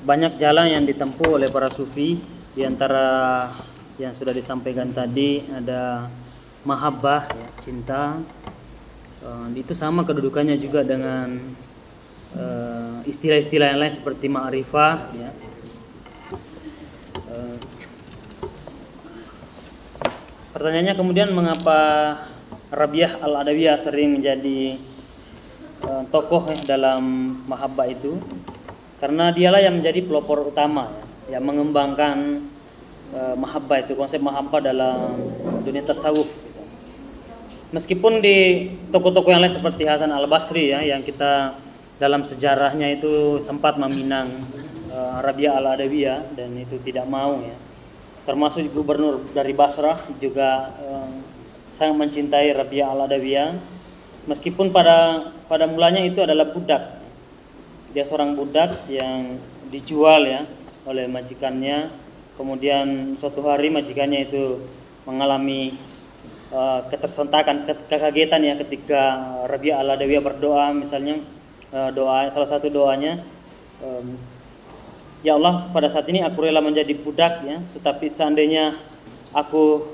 banyak jalan yang ditempuh oleh para sufi. Di antara yang sudah disampaikan tadi ada mahabbah, ya, cinta. Itu sama kedudukannya juga dengan istilah-istilah yang lain seperti ma'rifah, ya. Pertanyaannya kemudian mengapa Rabi'ah Al-Adawiyah sering menjadi tokoh dalam mahabbah itu? Karena dialah yang menjadi pelopor utama, ya, yang mengembangkan mahabbah itu, konsep mahabbah dalam dunia tasawuf, gitu. Meskipun di tokoh-tokoh yang lain seperti Hasan Al-Basri, ya, yang kita dalam sejarahnya itu sempat meminang Rabi'ah Al-Adawiyah dan itu tidak mau, ya. Termasuk gubernur dari Basrah juga sangat mencintai Rabi'ah Al-Adawiyah, meskipun pada mulanya itu adalah budak. Dia seorang budak yang dijual, ya, oleh majikannya. Kemudian suatu hari majikannya itu mengalami ketersentakan, kekagetan, ya, ketika Rabi'ah Al-Adawiyah berdoa, misalnya salah satu doanya, ya Allah, pada saat ini aku rela menjadi budak, ya, tetapi seandainya aku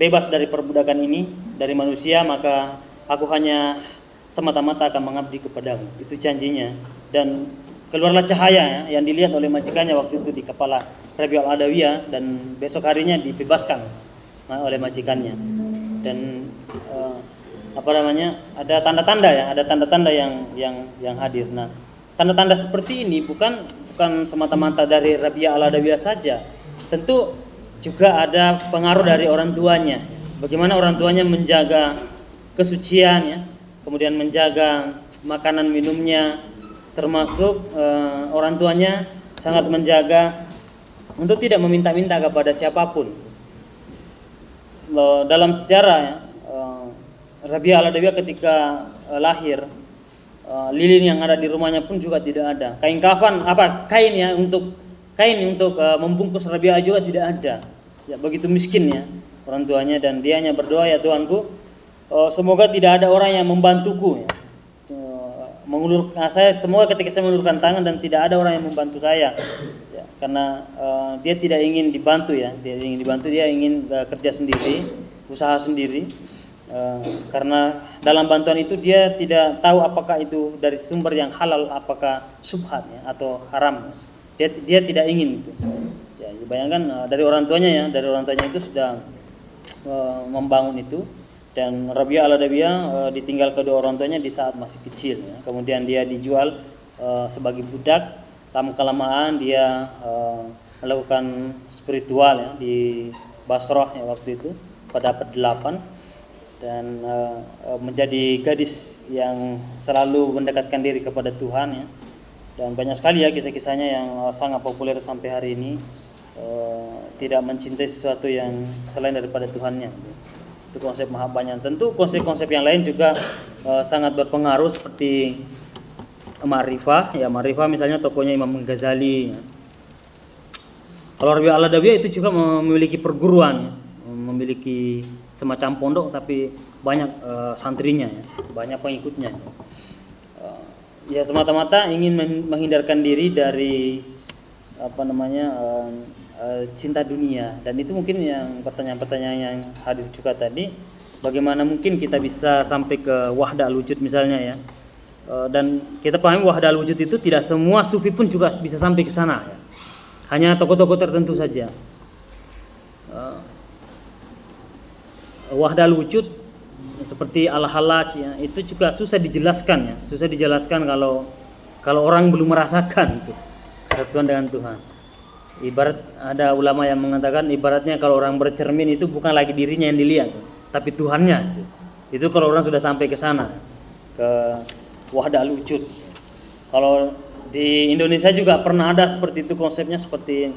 bebas dari perbudakan ini dari manusia, maka aku hanya semata-mata akan mengabdi kepadamu. Itu janjinya, dan keluarlah cahaya, ya, yang dilihat oleh majikannya waktu itu di kepala Rabi'ah Al-Adawiyah, dan besok harinya dibebaskan oleh majikannya. Dan ada tanda-tanda, ya, ada tanda-tanda yang hadir. Nah, tanda-tanda seperti ini bukan semata-mata dari Rabi'ah Al-Adawiyah saja. Tentu juga ada pengaruh dari orang tuanya. Bagaimana orang tuanya menjaga kesucian, ya, kemudian menjaga makanan minumnya, termasuk orang tuanya sangat menjaga untuk tidak meminta-minta kepada siapapun. Dalam sejarah, ya, Rabi'ah Al-Adawiyah ketika lahir, lilin yang ada di rumahnya pun juga tidak ada. Kain untuk membungkus Rabi'ah juga tidak ada. Ya, begitu miskinnya orang tuanya, dan dia hanya berdoa, ya Tuhanku, semoga tidak ada orang yang membantuku, ya. Semoga ketika saya mengulurkan tangan dan tidak ada orang yang membantu saya, ya, karena dia tidak ingin dibantu, ya, dia ingin kerja sendiri, usaha sendiri, karena dalam bantuan itu dia tidak tahu apakah itu dari sumber yang halal, apakah syubhat, ya, atau haram. Dia tidak ingin itu. Ya, bayangkan dari orang tuanya itu sudah membangun itu. Dan Rabi'ah Al-Adawiyah ditinggal kedua orang tuanya di saat masih kecil, ya. Kemudian dia dijual sebagai budak. Lama-kelamaan dia melakukan spiritual, ya, di Basrah, ya, waktu itu pada abad 8, dan menjadi gadis yang selalu mendekatkan diri kepada Tuhan, ya. Dan banyak sekali, ya, kisah-kisahnya yang sangat populer sampai hari ini, tidak mencintai sesuatu yang selain daripada Tuhannya. Itu konsep mahabbahnya. Tentu konsep-konsep yang lain juga sangat berpengaruh, seperti ma'rifah, ya. Ma'rifah misalnya tokohnya Imam Ghazali, ya. Kalau Rabi'ah Al-Adawiyah itu juga memiliki perguruan, ya, memiliki semacam pondok, tapi banyak santrinya, ya, banyak pengikutnya. Ya, semata-mata ingin menghindarkan diri dari cinta dunia. Dan itu mungkin yang pertanyaan-pertanyaan yang hadir juga tadi, bagaimana mungkin kita bisa sampai ke wahdah al-wujud misalnya, ya. Dan kita pahami wahdah al-wujud itu tidak semua sufi pun juga bisa sampai ke sana, ya. Hanya tokoh-tokoh tertentu saja. Wahdah al-wujud seperti Al-Hallaj, ya, itu juga susah dijelaskan, ya. Susah dijelaskan kalau orang belum merasakan itu kesatuan dengan Tuhan. Ibarat ada ulama yang mengatakan, ibaratnya kalau orang bercermin itu bukan lagi dirinya yang dilihat, tapi Tuhannya. Itu kalau orang sudah sampai ke sana, ke wahdah al-wujud. Kalau di Indonesia juga pernah ada seperti itu konsepnya, seperti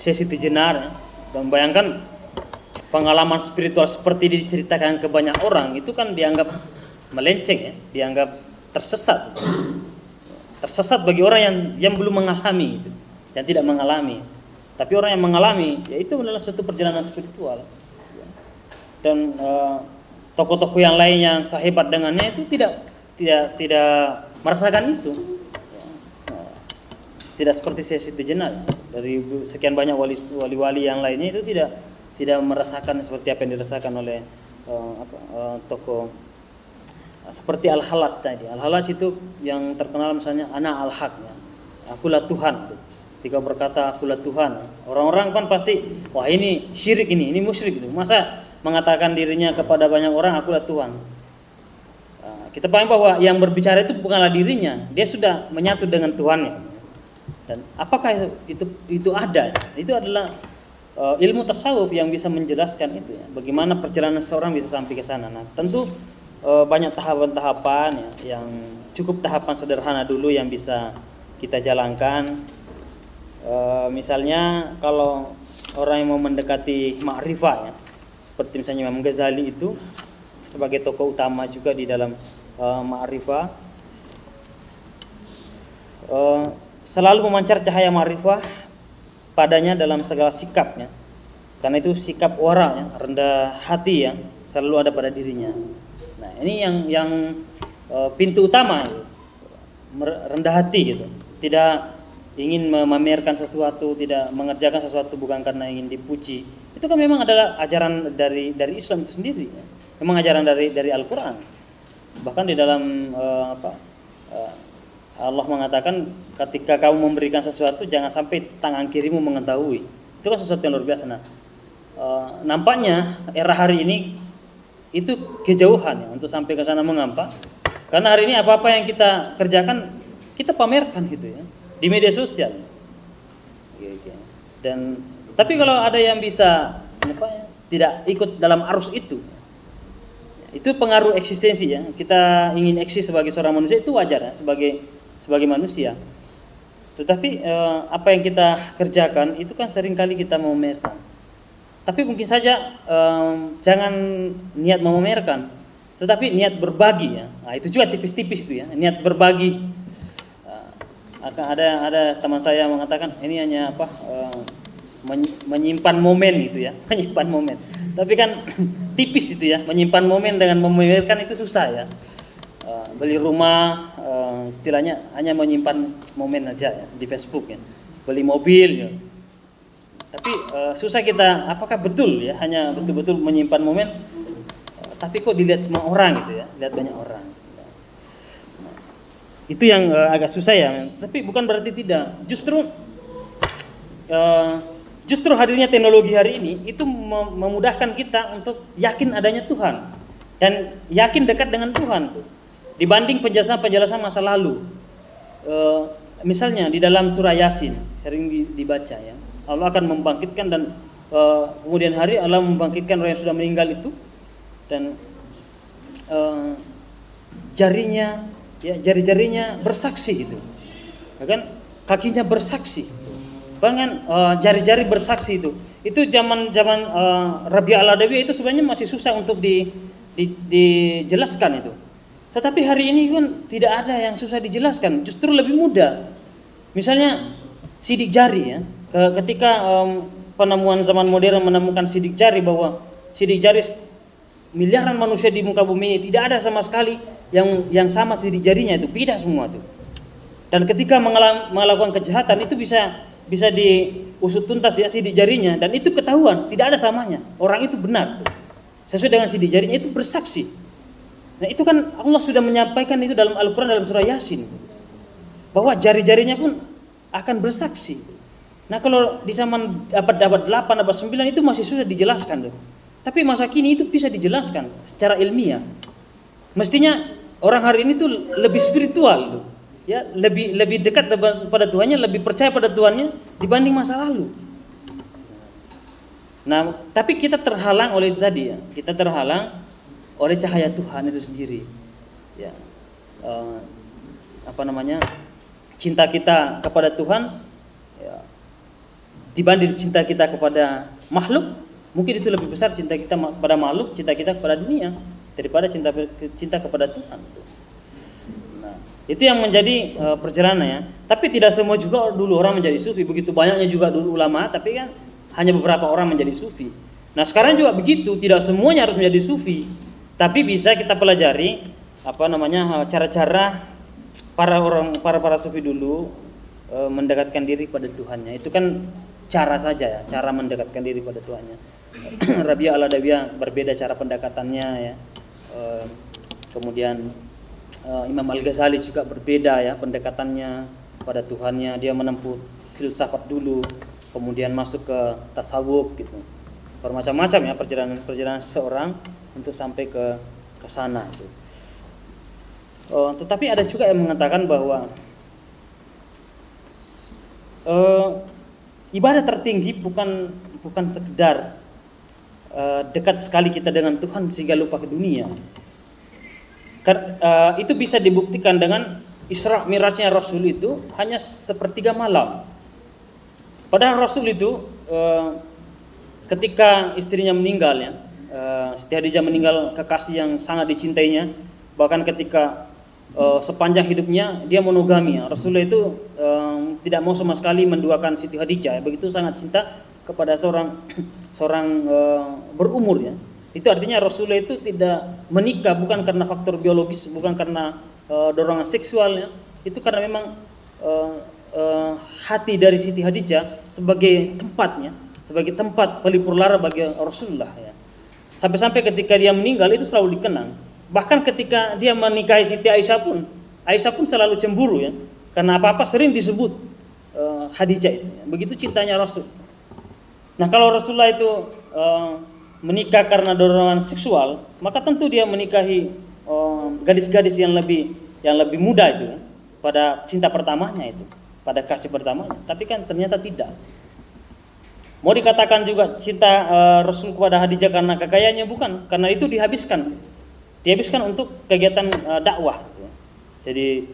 Syekh Siti Jenar, ya. Dan bayangkan pengalaman spiritual seperti diceritakan ke banyak orang, itu kan dianggap melenceng, ya, dianggap tersesat. Tersesat bagi orang yang belum mengalami itu, yang tidak mengalami. Tapi orang yang mengalami, ya, itu adalah suatu perjalanan spiritual. Dan tokoh-tokoh yang lain yang sehebat dengannya itu tidak merasakan itu. tidak seperti Syekh Siti Jenar. Dari sekian banyak wali-wali yang lainnya itu tidak merasakan seperti apa yang dirasakan oleh tokoh seperti Al-Halas tadi. Al-Halas itu yang terkenal misalnya ana al-haq ya. Akulah Tuhan. Ketika berkata akulah Tuhan, orang-orang kan pasti wah ini syirik ini musyrik itu. Masa mengatakan dirinya kepada banyak orang akulah Tuhan. Kita paham bahwa yang berbicara itu bukanlah dirinya, dia sudah menyatu dengan Tuhannya. Dan apakah itu ada? Itu adalah ilmu tasawuf yang bisa menjelaskan itu ya. Bagaimana perjalanan seseorang bisa sampai ke sana. Nah, tentu banyak tahapan-tahapan ya, yang cukup tahapan sederhana dulu yang bisa kita jalankan. Misalnya kalau orang yang mau mendekati ma'rifah ya, seperti misalnya Imam Ghazali itu sebagai tokoh utama juga di dalam ma'rifah, selalu memancar cahaya ma'rifah padanya dalam segala sikapnya, karena itu sikap wara ya, rendah hati ya, selalu ada pada dirinya. Nah ini yang pintu utama ya, rendah hati gitu, tidak ingin memamerkan sesuatu, tidak mengerjakan sesuatu bukan karena ingin dipuji. Itu kan memang adalah ajaran dari Islam itu sendiri ya. Memang ajaran dari Al-Quran. Bahkan di dalam Allah mengatakan ketika kamu memberikan sesuatu jangan sampai tangan kirimu mengetahui. Itu kan sesuatu yang luar biasa. Nah, nampaknya era hari ini itu kejauhan ya untuk sampai ke sana. Mengapa? Karena hari ini apa-apa yang kita kerjakan kita pamerkan gitu ya di media sosial. Dan tapi kalau ada yang bisa tidak ikut dalam arus itu pengaruh eksistensi ya. Kita ingin eksis sebagai seorang manusia itu wajar ya, sebagai manusia. Tetapi apa yang kita kerjakan itu kan seringkali kita memamerkan. Tapi mungkin saja jangan niat memamerkan, tetapi niat berbagi ya. Nah, itu juga tipis-tipis itu ya, niat berbagi. Ada teman saya mengatakan ini hanya menyimpan momen gitu ya, menyimpan momen. Tapi kan tipis itu ya, menyimpan momen dengan memamerkan itu susah ya. Beli rumah istilahnya hanya menyimpan momen aja ya di Facebook ya. Beli mobil ya. Tapi susah kita apakah betul ya hanya betul-betul menyimpan momen tapi kok dilihat semua orang gitu ya, lihat banyak orang. Itu yang agak susah ya. Tapi bukan berarti tidak. Justru hadirnya teknologi hari ini itu memudahkan kita untuk yakin adanya Tuhan dan yakin dekat dengan Tuhan dibanding penjelasan masa lalu. Misalnya di dalam surah Yasin sering dibaca ya, Allah akan membangkitkan dan kemudian hari Allah membangkitkan orang yang sudah meninggal itu dan jari-jarinya bersaksi gitu, ya kan? Kakinya bersaksi. Bahkan jari-jari bersaksi itu zaman Rabi' al-Adawi itu sebenarnya masih susah untuk dijelaskan itu. Tetapi hari ini kan tidak ada yang susah dijelaskan, justru lebih mudah. Misalnya sidik jari ya, ketika penemuan zaman modern menemukan sidik jari, bahwa sidik jari miliaran manusia di muka bumi ini tidak ada sama sekali yang sama sidik jarinya, itu beda semua tuh. Dan ketika melakukan kejahatan itu bisa diusut tuntas ya sidik jarinya, dan itu ketahuan tidak ada samanya, orang itu benar tuh. Sesuai dengan sidik jarinya itu bersaksi. Nah itu kan Allah sudah menyampaikan itu dalam Al-Quran dalam surah Yasin, bahwa jari-jarinya pun akan bersaksi. Nah kalau di zaman abad 8, abad 9 itu masih sudah dijelaskan tuh. Tapi masa kini itu bisa dijelaskan secara ilmiah. Mestinya orang hari ini tuh lebih spiritual tuh. Ya, lebih dekat pada Tuhannya, lebih percaya pada Tuhannya dibanding masa lalu. Nah, tapi kita terhalang oleh itu tadi ya. Kita terhalang oleh cahaya Tuhan itu sendiri. Ya. Cinta kita kepada Tuhan ya, dibanding cinta kita kepada makhluk, mungkin itu lebih besar cinta kita kepada makhluk, cinta kita kepada dunia daripada cinta kepada Tuhan. Itu yang menjadi perjalanan ya. Tapi tidak semua juga dulu orang menjadi sufi. Begitu banyaknya juga dulu ulama, tapi kan hanya beberapa orang menjadi sufi. Nah sekarang juga begitu, tidak semuanya harus menjadi sufi. Tapi bisa kita pelajari cara-cara para sufi dulu mendekatkan diri pada Tuhannya. Itu kan cara saja ya, cara mendekatkan diri pada Tuhannya. Rabi'ah al-Adawiyah berbeda cara pendekatannya ya. Kemudian Imam Al-Ghazali juga berbeda ya pendekatannya pada Tuhannya. Dia menempuh filsafat dulu, kemudian masuk ke tasawuf gitu. Bermacam-macam ya perjalanan seseorang untuk sampai ke sana itu. Tetapi ada juga yang mengatakan bahwa ibadah tertinggi bukan sekedar dekat sekali kita dengan Tuhan sehingga lupa ke dunia. Itu bisa dibuktikan dengan Isra Mi'rajnya Rasul itu hanya sepertiga malam. Padahal Rasul itu ketika istrinya meninggal ya, Siti Khadijah meninggal, kekasih yang sangat dicintainya, bahkan ketika sepanjang hidupnya dia monogami ya. Rasulullah itu tidak mau sama sekali menduakan Siti Khadijah ya. Begitu sangat cinta kepada seorang berumur ya. Itu artinya Rasulullah itu tidak menikah bukan karena faktor biologis, bukan karena dorongan seksualnya. Itu karena memang hati dari Siti Khadijah sebagai tempatnya, sebagai tempat pelipur lara bagi Rasulullah ya. Sampai-sampai ketika dia meninggal itu selalu dikenang. Bahkan ketika dia menikahi Siti Aisyah pun selalu cemburu ya. Karena apa-apa sering disebut Khadijah itu. Begitu cintanya Rasul. Nah, kalau Rasulullah itu menikah karena dorongan seksual, maka tentu dia menikahi gadis-gadis yang lebih muda itu ya, pada cinta pertamanya itu, pada kasih pertamanya. Tapi kan ternyata tidak. Mau dikatakan juga cinta Rasul kepada Khadijah karena kekayaannya, bukan, karena itu dihabiskan untuk kegiatan dakwah. Jadi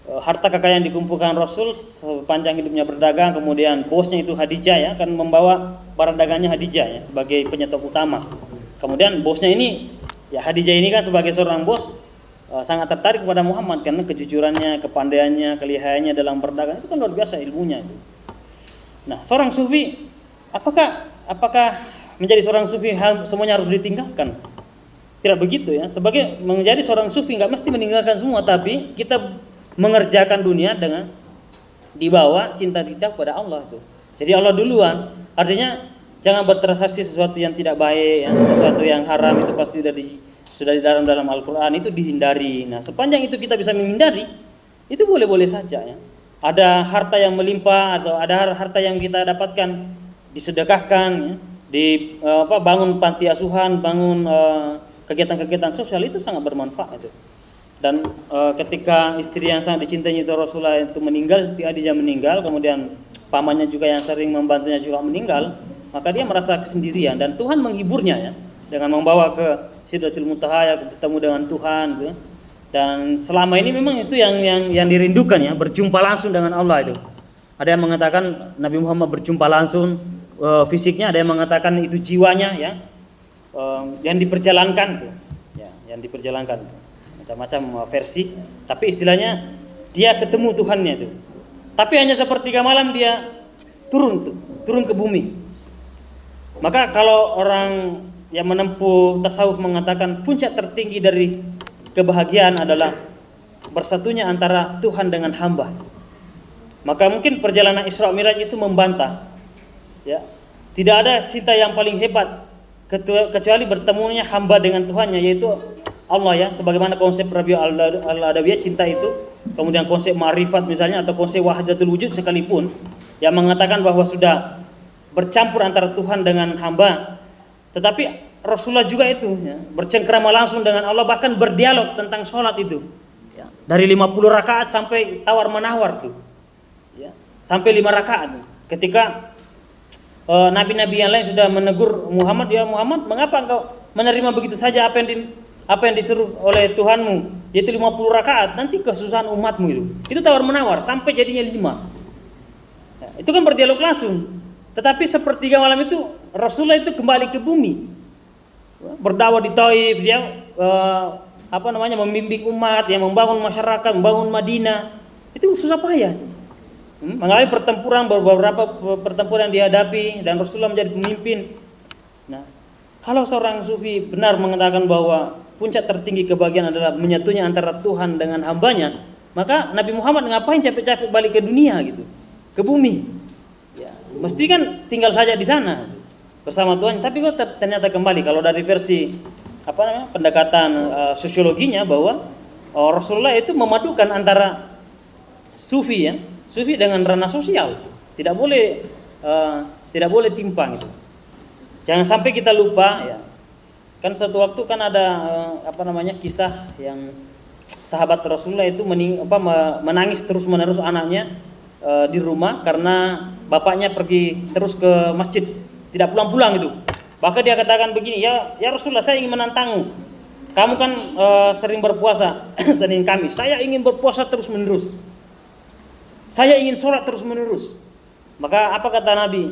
harta kekayaan dikumpulkan Rasul sepanjang hidupnya berdagang, kemudian bosnya itu Khadijah ya, akan membawa barang dagangnya Khadijah ya sebagai penyetop utama. Kemudian bosnya ini ya, Khadijah ini kan sebagai seorang bos sangat tertarik kepada Muhammad karena kejujurannya, kepandaiannya, kelihayannya dalam berdagang, itu kan luar biasa ilmunya itu. Nah, seorang sufi apakah menjadi seorang sufi semuanya harus ditinggalkan? Tidak begitu ya. Sebagai menjadi seorang sufi nggak mesti meninggalkan semua, tapi kita mengerjakan dunia dengan dibawa cinta kita kepada Allah itu. Jadi Allah duluan. Artinya jangan bertransaksi sesuatu yang tidak baik ya, sesuatu yang haram itu pasti sudah di dalam Al-Qur'an, itu dihindari. Nah, sepanjang itu kita bisa menghindari, itu boleh-boleh saja ya. Ada harta yang melimpah atau ada harta yang kita dapatkan disedekahkan ya, bangun panti asuhan, bangun kegiatan-kegiatan sosial, itu sangat bermanfaat itu. Dan ketika istri yang sangat dicintai itu Rasulullah itu meninggal, Siti Khadijah meninggal, kemudian pamannya juga yang sering membantunya juga meninggal, maka dia merasa kesendirian dan Tuhan menghiburnya ya dengan membawa ke Sidratul Muntaha ya, bertemu dengan Tuhan gitu. Dan selama ini memang itu yang dirindukan ya, berjumpa langsung dengan Allah itu. Ada yang mengatakan Nabi Muhammad berjumpa langsung fisiknya, ada yang mengatakan itu jiwanya ya, yang diperjalankan tuh. Ya, yang diperjalankan tuh. Macam-macam versi, tapi istilahnya dia ketemu Tuhannya itu. Tapi hanya sepertiga malam dia turun ke bumi. Maka kalau orang yang menempuh tasawuf mengatakan puncak tertinggi dari kebahagiaan adalah bersatunya antara Tuhan dengan hamba. Maka mungkin perjalanan Isra Mi'raj itu membantah ya. Tidak ada cinta yang paling hebat kecuali bertemunya hamba dengan Tuhannya, yaitu Allah ya, sebagaimana konsep Rabi'ah al-Adawiyah cinta itu, kemudian konsep ma'rifat misalnya, atau konsep wahdatul wujud sekalipun yang mengatakan bahwa sudah bercampur antara Tuhan dengan hamba. Tetapi Rasulullah juga itu ya, bercengkrama langsung dengan Allah, bahkan berdialog tentang sholat itu ya, dari 50 rakaat sampai tawar menawar tuh ya, sampai 5 rakaat. Ketika nabi-nabi yang lain sudah menegur Muhammad, ya Muhammad, mengapa engkau menerima begitu saja apa yang disuruh oleh Tuhanmu, yaitu 50 rakaat, nanti kesusahan umatmu itu. Itu tawar menawar sampai jadinya 5. Ya, itu kan berdialog langsung. Tetapi sepertiga malam itu Rasulullah itu kembali ke bumi, berdakwah di Taif, dia membimbing umat, yang membangun masyarakat, membangun Madinah. Itu susah payah. Mengalami beberapa pertempuran yang dihadapi, dan Rasulullah menjadi pemimpin. Nah, kalau seorang sufi benar mengatakan bahwa puncak tertinggi kebahagiaan adalah menyatunya antara Tuhan dengan hambanya, Maka Nabi Muhammad ngapain capek-capek balik ke dunia gitu, ke bumi? Ya, mesti kan tinggal saja di sana bersama Tuhan. Tapi kok ternyata kembali, kalau dari versi pendekatan sosiologinya, bahwa Rasulullah itu memadukan antara sufi dengan ranah sosial. Tidak boleh timpang itu. Jangan sampai kita lupa ya. Kan suatu waktu kan ada kisah yang sahabat Rasulullah itu menangis terus-menerus anaknya di rumah karena bapaknya pergi terus ke masjid, tidak pulang-pulang itu. Bahkan dia katakan begini, ya Rasulullah, saya ingin menantangmu. Kamu kan sering berpuasa Senin Kamis. Saya ingin berpuasa terus-menerus. Saya ingin sholat terus-menerus. Maka apa kata Nabi?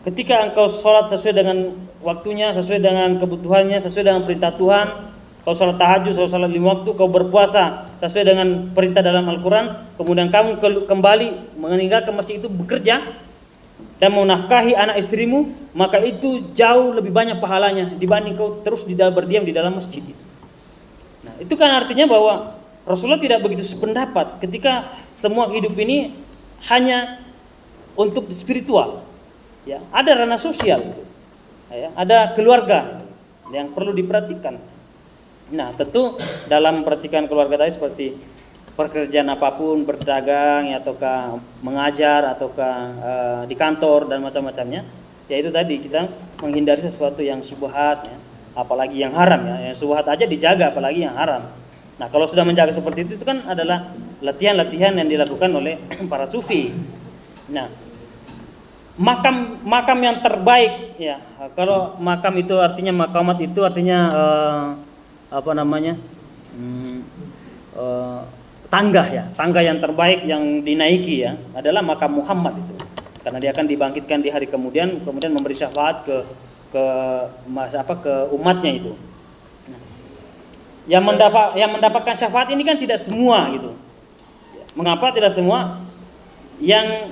Ketika engkau sholat sesuai dengan waktunya, sesuai dengan kebutuhannya, sesuai dengan perintah Tuhan, kau sholat tahajud, kau sholat 5 waktu, kau berpuasa sesuai dengan perintah dalam Al-Quran, kemudian kamu kembali meninggalkan masjid itu bekerja dan menafkahi anak istrimu, maka itu jauh lebih banyak pahalanya dibanding kau terus berdiam di dalam masjid itu. Nah, itu kan artinya bahwa Rasulullah tidak begitu sependapat ketika semua hidup ini hanya untuk spiritual. Ya, ada ranah sosial itu. Ya, ada keluarga yang perlu diperhatikan. Nah, tentu dalam perhatikan keluarga tadi seperti pekerjaan apapun, berdagang ataukah mengajar ataukah di kantor dan macam-macamnya, ya itu tadi kita menghindari sesuatu yang syubhat ya, apalagi yang haram ya. Yang syubhat aja dijaga, apalagi yang haram. Nah, kalau sudah menjaga seperti itu kan adalah latihan-latihan yang dilakukan oleh para sufi. Nah, makam yang terbaik ya. Kalau makam itu artinya makamat itu artinya tangga yang terbaik yang dinaiki ya adalah makam Muhammad itu. Karena dia akan dibangkitkan di hari kemudian memberi syafaat ke umatnya itu. Yang mendapatkan syafaat ini kan tidak semua gitu. Mengapa tidak semua? Yang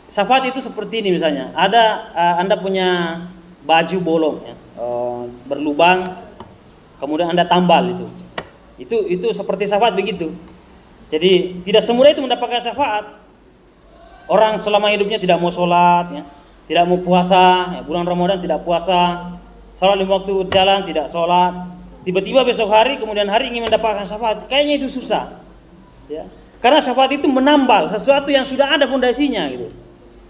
syafaat itu seperti ini misalnya, ada Anda punya baju bolong ya, berlubang, kemudian Anda tambal itu seperti syafaat begitu. Jadi tidak semudah itu mendapatkan syafaat. Orang selama hidupnya tidak mau sholat ya, tidak mau puasa ya, bulan Ramadan tidak puasa, sholat 5 waktu jalan tidak sholat, tiba-tiba besok hari kemudian hari ingin mendapatkan syafaat, kayaknya itu susah ya. Karena syafaat itu menambal sesuatu yang sudah ada fondasinya gitu.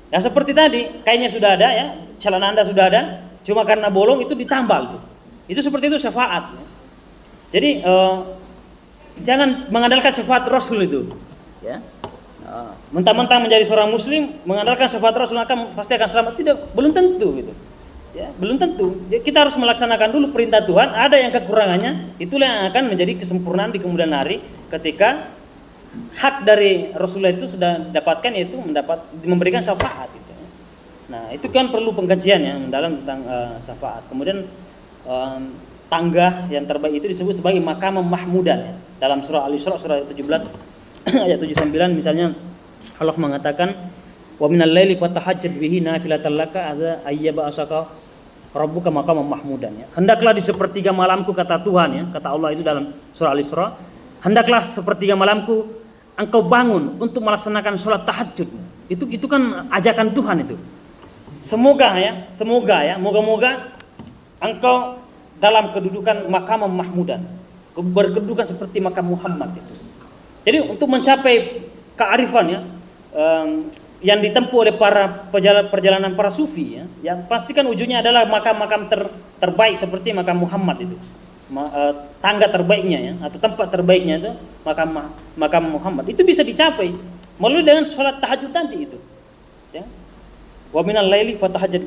Ya seperti tadi, kainnya sudah ada ya, celana Anda sudah ada, cuma karena bolong itu ditambal tuh. Itu seperti itu syafaat. Jadi jangan mengandalkan syafaat Rasul itu, ya. Mentang-mentang menjadi seorang Muslim mengandalkan syafaat Rasul pasti akan selamat, tidak, belum tentu gitu. Ya, belum tentu. Jadi, kita harus melaksanakan dulu perintah Tuhan. Ada yang kekurangannya, itulah yang akan menjadi kesempurnaan di kemudian hari ketika hak dari Rasulullah itu sudah dapatkan, yaitu memberikan syafaat itu. Nah, itu kan perlu pengkajian ya mendalam tentang syafaat. Kemudian tangga yang terbaik itu disebut sebagai makam mahmudan ya. Dalam surah Al-Isra surah 17 ayat 79 misalnya Allah mengatakan wa minal laili fatahajjat bihi nafilatan laka ayyaba asaka rabbuka maqaman mahmudan ya. Hendaklah di sepertiga malamku kata Tuhan ya, kata Allah itu dalam surah Al-Isra, hendaklah sepertiga malamku engkau bangun untuk melaksanakan sholat tahajud. Itu kan ajakan Tuhan itu. Semoga moga-moga engkau dalam kedudukan makam mahmudan, berkedudukan seperti makam Muhammad itu. Jadi untuk mencapai kearifan ya, yang ditempuh oleh para perjalanan para sufi ya, yang pastikan ujungnya adalah makam-makam terbaik seperti makam Muhammad itu. Tangga terbaiknya ya, atau tempat terbaiknya itu makam Muhammad. Itu bisa dicapai melalui dengan sholat tahajud tadi itu. Ya. Wa minal laili fatahajjat